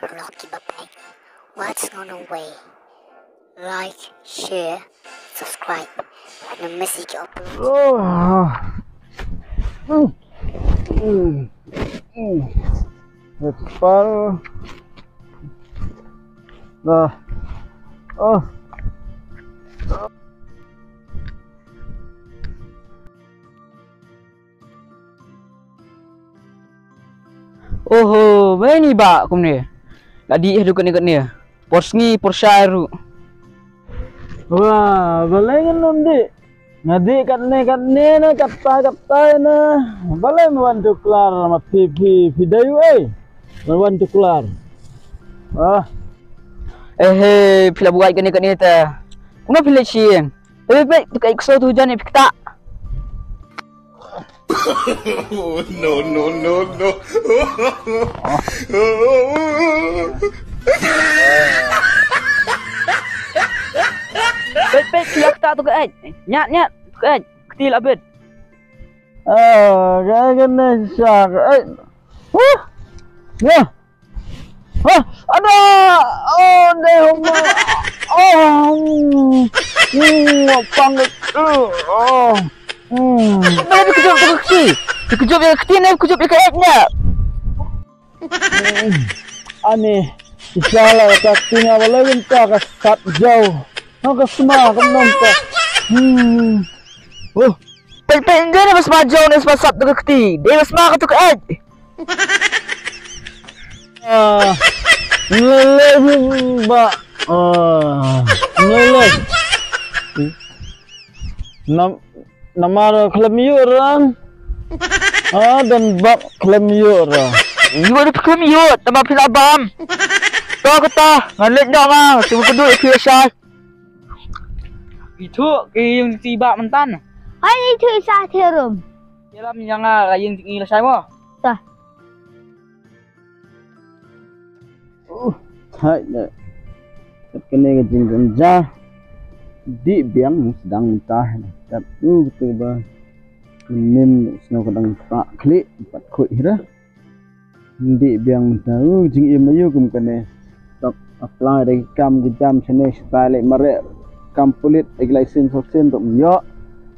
Lucky Bape. What's on the way? Like, share, subscribe. And the message upload. It's fun. Oh, ini ba kum ni. Ladi hidup ni kat ni. Porsni Porsairu. Wah, balai kan undi. Ngadi kat ni na kata na. Balai membantu kelar sama TV video membantu kelar. Pila buat kat ni ta. Kuna pila siang. Tapi tu kai kesau tu hujan ni fikta. No. Bet pila tak tu kai. Nyat tu kai. Ketil abet. Kena syak. Ya. Ada. Deh. Panggil. Tapi kejap tu kecil. Kejap dia ketil ni kejap dia kaitnya. Ani isalah kata tinggal balai entah kasat jauh. Nak semua kenom ka. Pen dia ni mas maju ni mas sat tu ketil. Dia mas mak tu kait. Ngeleh ba. Ngeleh. Nama kelemiu orang. Dan bak kelemiu orang. You ada kelemiu, tambah pila bam. Tahu kata, ngalet dah mah, cuma kedua biasa. Itu yang tiba mentan. Hai itu isa therum. Dalam yang yang tinggi lah saya. Tah. Hai nak. Kena kejing genja. Di biang sedang mentah. Tapi betul bah. Kenin snow kadang tak klik 4 kut hira. Di biang mentah. Jing ia mayu kum kena. Tak apply dari kam jam sene style mare kam pulit license vaksin untuk yo.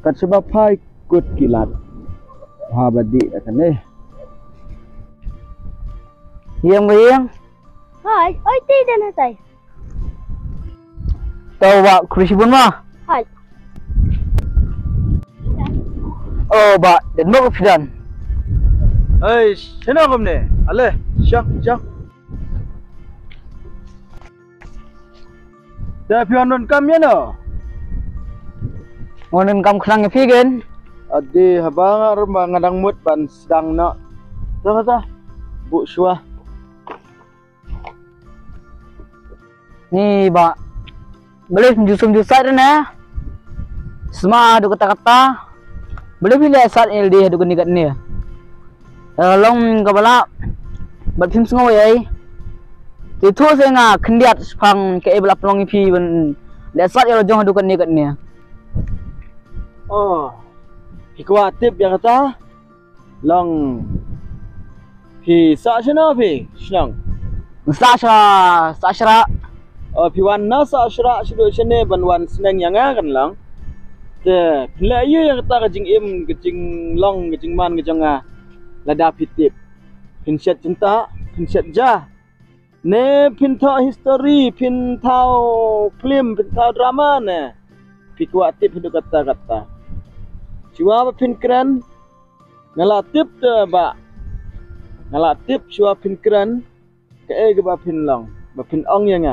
Kat sebab hai kut kilat. Ha badi akan Yang Hai, oi tidak nak tay. tahu bak kursi pun mah. Hai. Oh bak dan bak fidan. Sino kum ni? Ale, syang. Dah pianon kam ya no. Ngonen kam kelang figen. Adi habang arma ngadang mut ban sedang nak. Kata Bu Syuah. Ni bak boleh jusum-jusat na. Semua ada kata-kata. Boleh pilih saat LD ada kini kat ni. Long kabala. Bat film sengaw ai. Itu saya ngah kendiat pang ke ebla pelong ipi ben. Lesat ya jong ada kini kat ni. Oh. Ikwa tip yang kata. Long. Pi sa sino pi? Syang. Sasra. Piwan na sa asra sido sene banwan seneng yang kan lang. Te pelayu yang kata kejing long kejing man kejang lada pitip. Pinset cinta, pinset jah. Ne pinta history, pintau film, pintau drama ne. Pikwa tip hidup kata. Siwa pin keren. Ngalatip te ba. Ngalatip siwa pin keren. Ke ba pin long, ba pin ong yang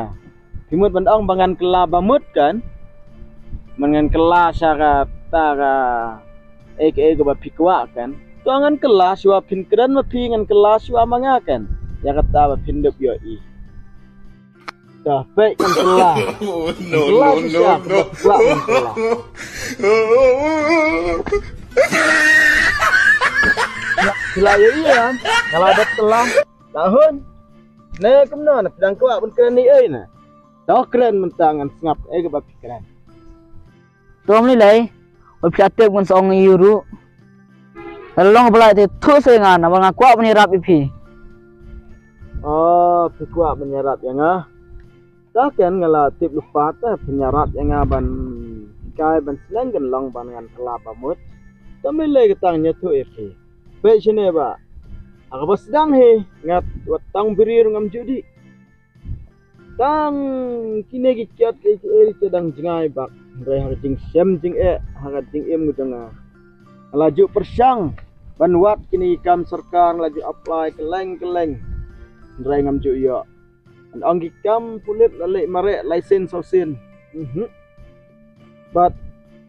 Timut bandang bangan kela bamut kan. Bangan kela syarat tara ke pikwa kan. Tuangan kela siwa pin keren mapi ngan kela siwa mangakan. Ya kata ba pinduk yo i. Dah baik kan kela. No. Kela yo iya. Kalau ada telah tahun. Ne kemana pedang kuat pun keren ni euy na. Dah keren mentangan sengap ke bapi keren. Tom ni lai. Opsiatek pun seorang euro. Kalau long belai tu saya ngana bang aku apa ni rap ipi. Oh, pikwa menyerap yang takkan ngala tip lupa penyerap yang ban kai ban seleng kan long ban ngan kelapa mut kami lagi tangnya tu epi pe sini ba aga bos dang he ngat watang birir ngam judi tang kine gi kiat ke eri sedang jengai bak rai har jing sem jing har jing em ngudanga laju persang ban wat kini kam sarkar laju apply keleng rai ngam ju yo an anggi kam pulit lale mare license sosin but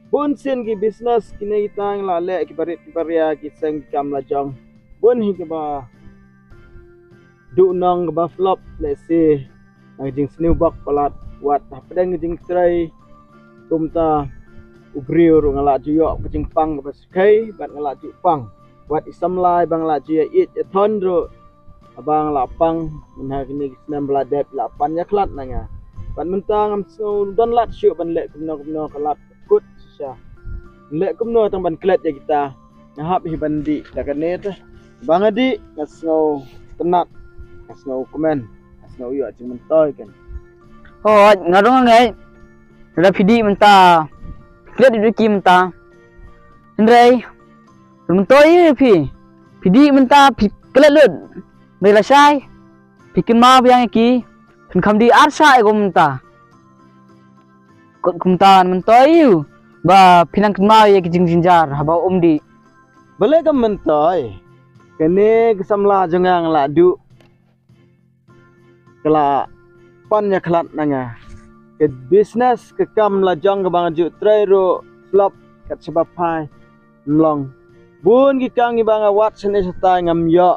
bun sin ki business kini kita lale ki baria ki seng kam lajong bun hi ba du nong ba flop let's see ang jing snew bak palat wat pedang jing tray kumta ubriu ngala ju yo jing pang ba skai bat ngala ju pang wat isam lai bang la ju it thon ro abang lapang menha kini senam beladap lapan ya klat nanya ban mentang am so don lat syuk ban lek kumno kelat kut sisa lek kumno tang ban klet ya kita ngahap hi bandi dakane teh bang adi ngasno tenat ngasno komen ngasno yo cing mentoy kan oh ngarong ngai ada pidi menta klet di ki menta ndrei mentoy pidi menta klet lut Mela sai bikin ma biang ki kan kam di arsa gumta gumtan mentoy ba pinang ma ye ki jinjar haba di boleh kam mentoy kene kesamla jongang la du kala pannya klat nanga ke business ke kam la jong ke bang ju trairo flop kat sebab pai mlong bun ki kang bang wat sene sata ngam yo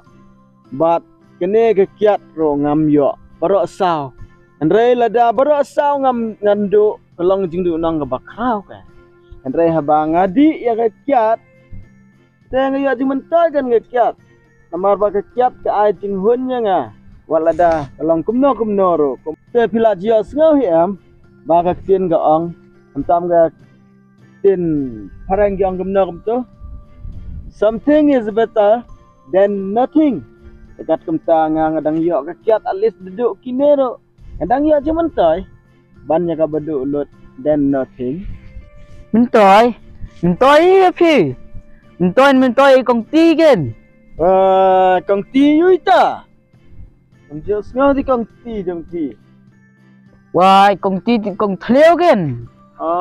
bat kene ke kiat ro ngam yo baro saw andre lada baro saw ngam ngandu kelong jingdu nang ke bakrau ka andre haba ngadi ya ke kiat teng yo jing mentoy kan ke kiat namar ba ke kiat ke ai jing hunnya nga walada kelong kumno ro te pila jio sngo hi am ba ka tin ga ong tam ga tin parang gyong kumno something is better than nothing dekat kemta ngadang yo ka kiat at least duduk kine ro ngadang yo je mentoy bannya ka bedu ulut than nothing mentoy phi mentoy kong ti gen kong ti yuita kong jo sngo di kong ti jong ti wai kong ti kong thleu gen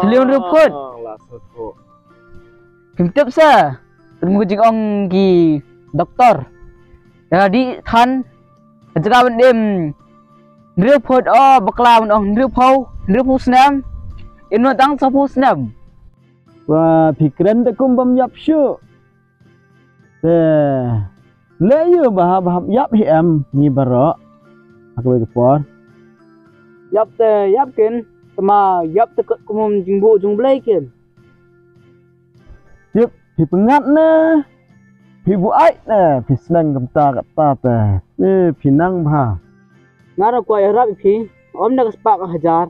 thleu ru phut la sot himtep sa temu jing ong gi doktor jadi than jaga bendem nreu phut bakla ong nreu phau snam ino tang sapu snam wa pikiran te kum bam yap syu te le yu bahab yap hi am ni baro aku ke por yap ken sama yap te kumum jingbu jung blai ken yep pi pengat na pi bu ai na pi senang kemta kata te pi nang bha ngara ko harap phi om na spak hajar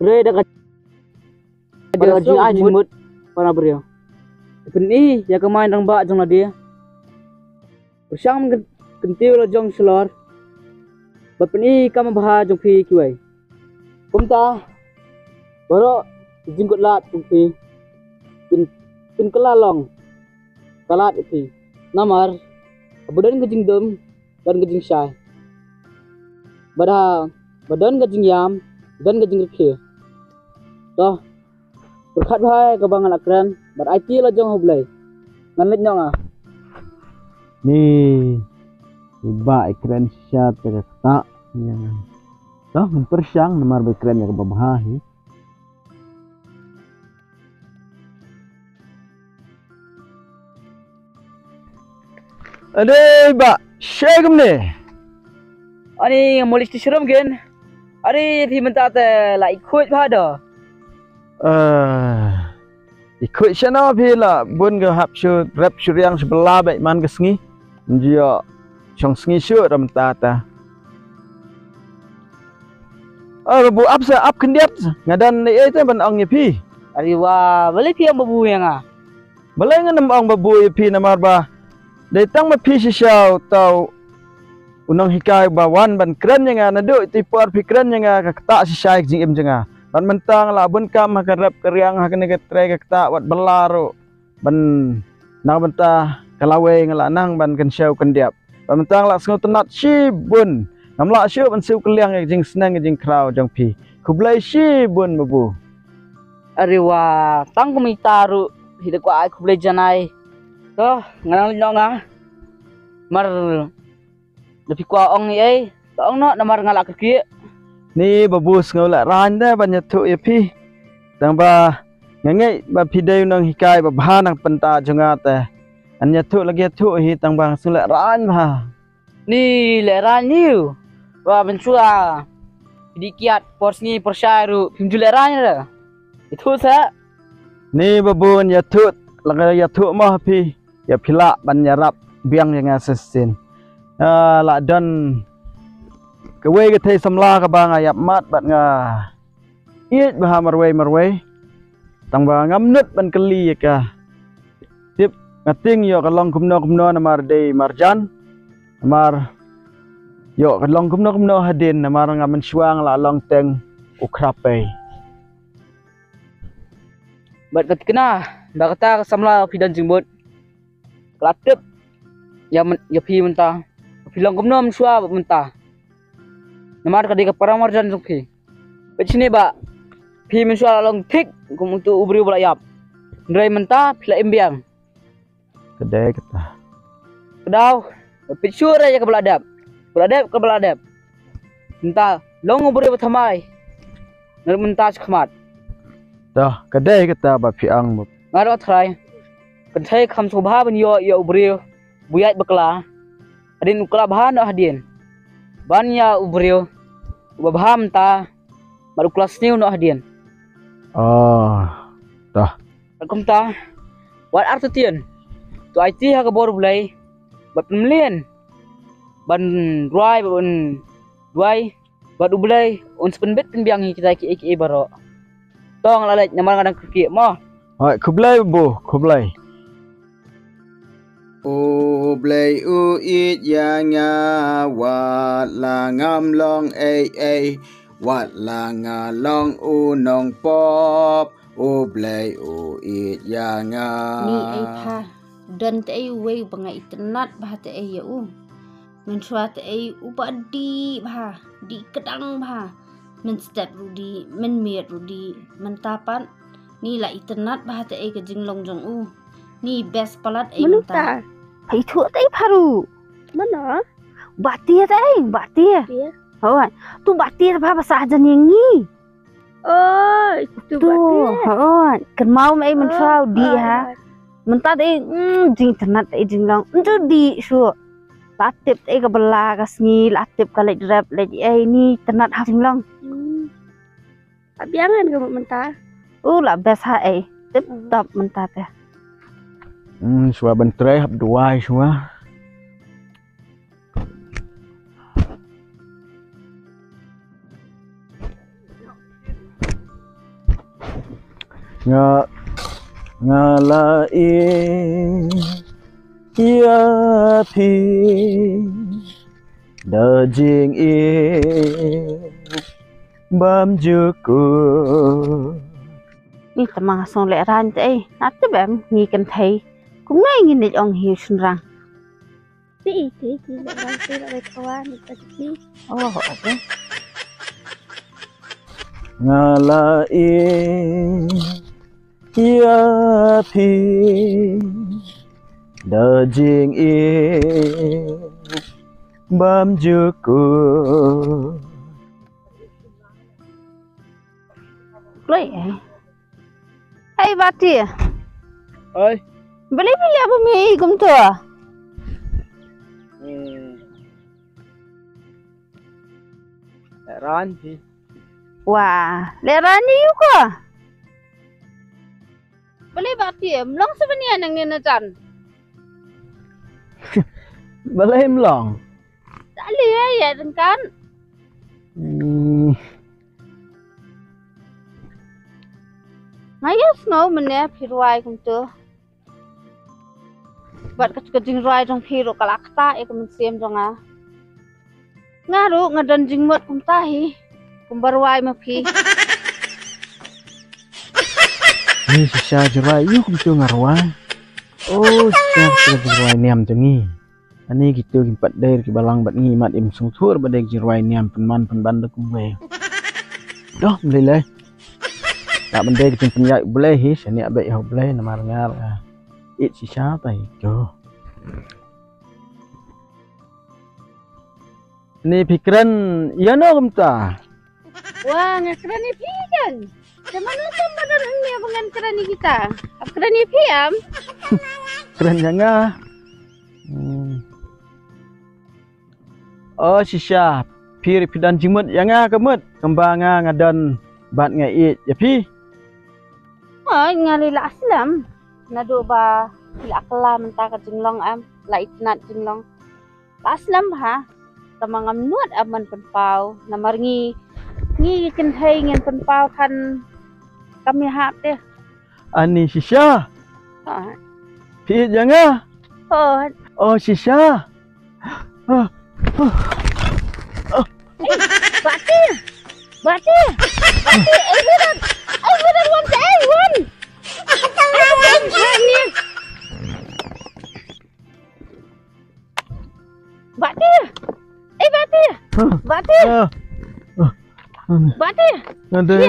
re da ada jing ajin mut para brio peni ya kemain rang ba jong na dia bersang kentiu lo jong selor bapeni kam bha jong phi kiwai kumta baro jingkut lat jong phi pin kelalong kalat phi namar badan gejing dum dan gejing syai badan gejing yam dan gejing rkhe toh berkat bhai ka bangal akran bar IT la jong hoblai nganlit nyong ni iba ikren syat te ta yang toh mempersang nomor bekren ya ke babahi ade ba syegum ne ani molis ti seram gen ari thi menta te la ikut bha do ikut sana pila bun ke hap syu rap syuriang sebelah baik man ke sengi dia chong sengi syu ram ta bu ap sa ap kendiap ngadan ni te ban ong pi ari wa beli pi am babu yang balai ngan ong babu pi namar ba dai tang ma pi syau tau unang hikai bawan ban keren yang nado tipar pikran yang kakta si syaik jing im jenga ban mentang la bun kam hakarap keryang hakane ketre kakta wat belaro ban nang benta kalawe ngala nang ban kan syau kendiap ban mentang la sngo tenat shi bun namla syau ban siu keliang jing senang jing krau jang pi kublai shi bun babu Ariwa tang kumitaru hidak ko ay kublay janay. To nganang no nga. Mar lebih ko ong ay. To ong no namar ngala kaki. ni babus ngola randa ban nyatu ya pi tang ba ngangai ba pidai nang hikai ba bhanang penta jonga te an nyatu lagi tu hi tang bang sula ran ba Ni leran niu. Wa bensua. Dikiat porsni persyaru pimju leran ra. Itu sa. ni babun nyatu lagi nyatu mah pi ya pila ban nyarap biang yang asesin la dan kewe ke thai samla ka bang ayap mat bat nga iet bah marway tang ba ngam nut ban keli ka tip ngating yo kalong kumno namar dei marjan namar yo kalong kumno hadin namar ngamen syuang la long teng ukrape Bat ketikna bakata samla pidan jimbut. Latip ya pi mentah. Pilang kumnom syua mentah. Namar kadi ka parang marjan sukhi. Bacine ba pi mensua long tik kum untuk ubri belayap. Ndrai mentah pila imbiang. kedai kita Kedau picur aja ke beladap. Beladap. Mentah long ubri bethamai. Ngar mentah khmat. dah kedai kita ba piang Ngaro try. Kentai kam subha ban yo ubri buyat bekla. Adin ukla bahan dah hadin. Ban ya ubri ubaham ta baru kelas new no hadin. oh dah Kum ta wat artutian. Tu IT ha ka bor bulai. Bat mlien. Ban ruai bat ubulai uns penbet penbiang kita ki baro. Tong lalai nyamar kadang kaki mo. oi kublai bu kublai Ublay uit yanga wat langam long wat langa long unong pop ublay uit yanga Ni ai pha dan te ai wei banga itnat bah te ai u men shwa te ai upadi bah di kedang bah men step rudi men miet rudi men tapan ni la itnat bah te ai ke jinglong jong u ni best palat ai menta Thấy thua tay paru. mana Batia tay, batia. dia Hoi, tu batia apa bahasa aja nyanyi. ơi tu Tu, hoi, kan mau mai men trau di ha. Mentah tay, jing tenat tay jing long. Tu di su. Latip tay ke belah kasni, latip ke lek rap lek ni tenat ha jing long. biangan ke mentah Lah best ha ai. Tip top mentah teh. Sua bentre hab duai sua. Ngalai ia pi dajing i bam juku. Ni tamang song lek ran tay. Nat bam ni kan thai. Cũng ngay nhìn được ông hiểu sinh rằng. ti orang tu nak kawan kita ti Oh, okay. Ngalai ia pi dajing i bam juku. Lưỡi ấy. Hey, bà tia. Oi. Beli apa mi kum tu? Ran ti. Wah, leran ni juga. Beli tia, melong sebenarnya nang ni najan. Balai melong. Tak lihat ya kan? Ngayas ngau mana piruai kum tu. Bat kecing rai trong piro kalakta ek men siem jonga. Ngaru ngadan jingmot kum tahi. Kum barwai mapi. Ni sisa jerai yuk gitu ngarwai. Oh, sisa jerai niam jengi. Ani gitu kimpat dair ki balang bat ngimat im sungtur badai jerai niam penman penbanda kumwe. Doh melilai. Tak benda kita penyak boleh his ni abai hau boleh namar ngar. It sisa tai jo. Ni pikiran iya no kumta. Wah, ngakrani pikan. Mana tuh badan ini abangan kerani kita? Apa kerani piam? Keren janga. Oh sisa pir pidan jimut yanga kemut kembanga ngadan bat ngait ya pi. Oh, ngalila aslam. Nado ba sila akala menta ka jinglong am la itnat jinglong. Aslam ha. Tamangam nuat aman penpau namarngi ngi kenthai ngen penpau kan kami hap deh. Ani sisa. Oh, Pi janga. oh, Oh sisa. bati. Bati. Bati, ay beran wan te ay wan. Bati. Bati. Bati. Bati. Ada.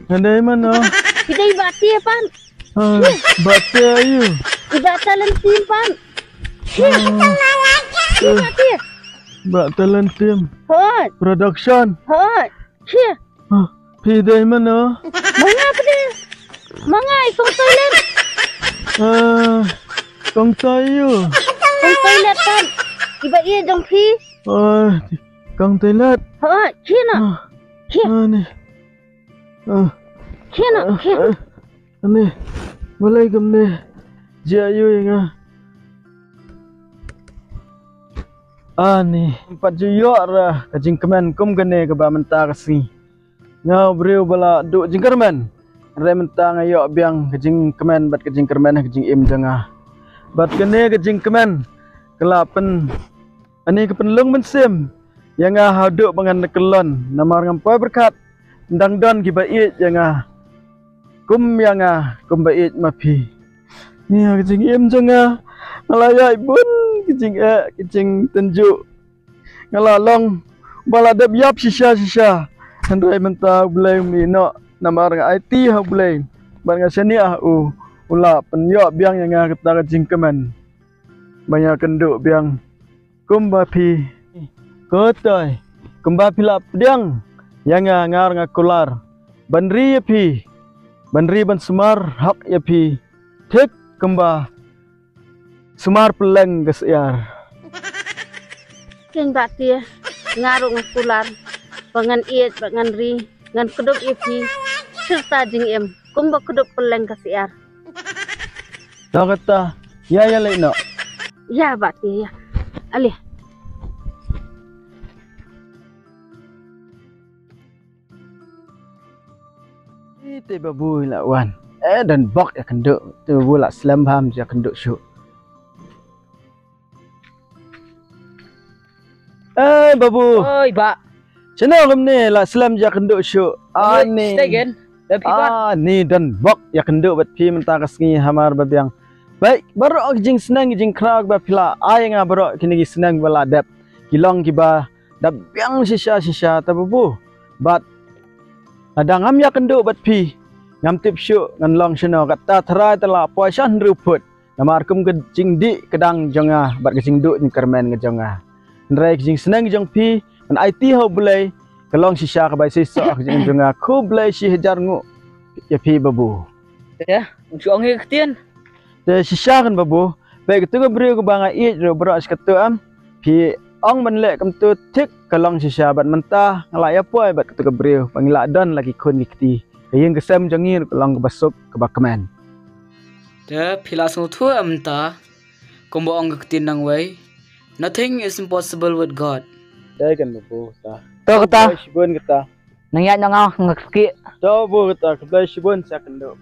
Ada mana? Tidak bati pan. Bate ayu. Ibatalan tim pan. Bati. Batalan tim Hot. production. Hot. Cia. Pi dai mana? Manga apa dia? Manga ikong toilet. Kong tayo. Ikong toilet pan. Iba iya dong pi. Kong toilet. Hot. Cia nak. Ani. Cia nak. Cia. Ani. Mulai gamne. Jayu yang Ani. 4 juyok ra kajing kemen kum gane ke ba menta kasi. Ngau breu bala duk jingkermen. Re menta ngayok biang kajing kemen bat kajing kermen kajing im janga. Bat gane kajing kemen kelapen. Ani kepenlung mensim. Yang haduk bangan kelon namar ngampai berkat. Ndang don ki bait yang kum yang kum bait mapi. Ni kajing im janga. Ngalayai bun kicing tenjuk ngalalong baladab yap sisa handai menta bulai mino namar nga IT ha bulai ban nga seni ula penyok biang yang kata kicing kemen banyak kenduk biang kumba pi kotoy kumba pila pediang yang ngar nga kular banri pi banri ban semar hak ya pi tek kumba Semar peleng gesyar. King bati ngarung kular. Bangan iet bangan ri ngan keduk ipi serta jing em kumba keduk peleng kasiar. Tahu kata ya lain no. Ya bati ya. Alih. Itu babu lawan. Dan bok ya kenduk. Tu babu lak selam ham ya kenduk syuk. Babu. Oi, Pak. Cina kum ni lah selam ja kenduk syuk. Ni. Ni dan bok ya kenduk bat pi mentah kasngi hamar babiang. Baik, baru jing senang jing krag ba pila. Nga baru kini senang bala dap. Kilong kiba dap biang sisa ta babu. Bat ada ngam ya kenduk bat pi. Ngam tip syuk ngan long sino kata terai tela poisan ruput. Namar kum ke jing di kedang jonga bat ke jing duk ni kermen ke jonga. Nrai jing senang jong pi an IT ho bulai kalong sisa ka bai sisa jing jonga ku bulai si hajar ngu ya pi babu Ya, untuk orang ketian. te sisa kan babu bai ketu ko bri ko banga i ro bro as ketu am pi ong man le kam tu tik kalong sisa bat mentah ngalai apa bat ketu ko bri pangila don lagi kun kiti yang kesem jongir kalong ke basuk ke bakman Te pila sung tu amta. Kombo orang ketian nang wei. Nothing is impossible with God. dai kan babu ta Tahu kata. shibun kata Nang ya nang ngaki. to bu kata ke shibun sa kendo